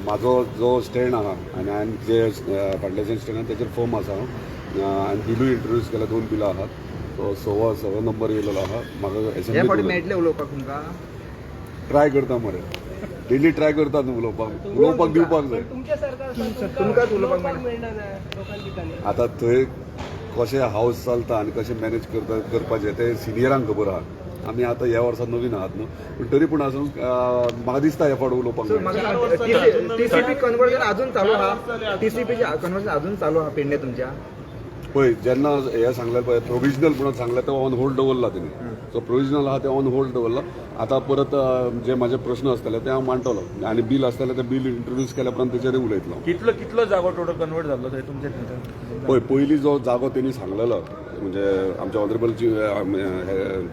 म्हाजो जो स्टँड आहा आनी हांवें जे फाटल्याच्यान स्टँड आहा तेजेर फॉर्म आसा हांवें बिलूय इंट्रोड्यूस केला 2 बिलां आहात. सो 6 नंबर येयलेलो आहा म्हाका फावटी मेळटले उलोवपाक तुमकां. ट्राय करता मरे डेली ट्राय करता न्हू उलोवपाक दिवपाक जाय. तुमकांच उलोवपाक मेळना. आतां थंय कशें हावस चलता आनी कशें मॅनेज करपाचें तें सिनियरांक खबर आहा. आमी आतां ह्या वर्सा नवीन आहात न्हू पूण तरी पूण आसून म्हाका दिसता ह्या फावट उलोवपाक टीसीपी कन्वर्जन अजून चालू आहा. टीसीपीचे कन्वर्जन अजून चालू आहा पेडणे तुमच्या. पळय जेन्ना हे सांगलें पळय प्रोविजनल म्हणून सांगलें तें ऑन होल्ड दवरला तेणी. सो प्रोविजनल आहा तें ऑन होल्ड दवरला. आतां परत जे म्हाजे प्रश्न आसतले ते हांव मांडटलो आनी बील आसतलें तें बील इंट्रोड्यूस केल्या उपरांत तेचेरूय उलयतलो. कितलो जागो टोटल कन्वर्ट जाल्लो थंय तुमच्या पळय पयलीं जो जागो तेणी सांगलेलो म्हणजे आमच्या ऑनरेबल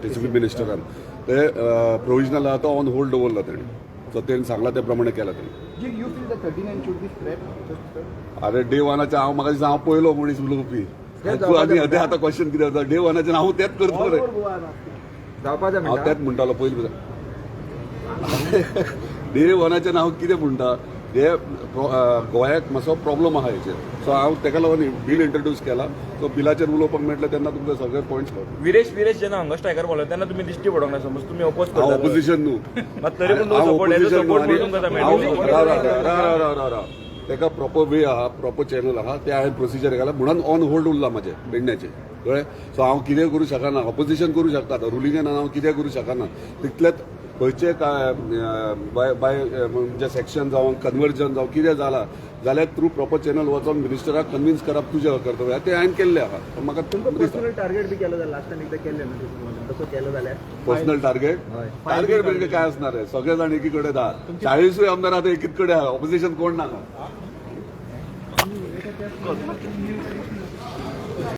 टीसीपी मिनिस्टरान ते प्रोविजनल आहा तो ऑन होल्ड दवरला तेणी. सो तेणी सांगला ते प्रमाणे केला तेणी. अरे डे वनाच्या हांव म्हाका दिसता हांव पयलो मनीस उलोवपी आनी आतां क्वेश्चन कितें जाता डे वनाच्यान हांव तेंच करता रे. हांव तेंच म्हणटालो पयलीं डे वनाच्यान हांव कितें म्हणटा हे गोंयाक मातसो प्रॉब्लम आहा हेचेर. सो हांव तेका लागून बील इंट्रोड्यूस केला. सो बिलाचेर उलोवपाक मेळटलें तेन्ना तुमकां सगळे पॉयंट्स कळटले. विरेश जेन्ना हांगा स्ट्रायकर बोलो तेन्ना तुमी दिश्टी पडोंक ना समज तुमी ऑपोज हांव ऑपोजिशन न्हू तरी पूण तेका प्रॉपर वे आहा प्रॉपर चॅनल आहा ते हांवें प्रोसिजर घाला म्हणून ऑन होल्ड उरला म्हाजें पेडण्याचें कळ्ळें. सो हांव कितें करूं शकना ऑपोजिशन करूं शकता रुलिंगेन हांव कितें करूं शकना. तितलेंच खंयचे बाय म्हणजे सेक्शन जावं कन्वर्जन जावं कितें जालां जाल्यार थ्रू प्रॉपर चॅनल वचोन मिनिस्टराक कन्विन्स करप तुजें कर्तव्य ते हांवें केल्लें आहा. म्हाका पर्सनल टार्गेट बी केलं जाल्यार लास्ट टायम एकदा केल्लें ना तसं केलं जाल्यार पर्सनल टार्गेट म्हणजे काय असणार आहे सगळे जाण एकी कडेन आहा 40 आमदार आता एकीच कडेन आहा ऑपोजिशन कोण नाका.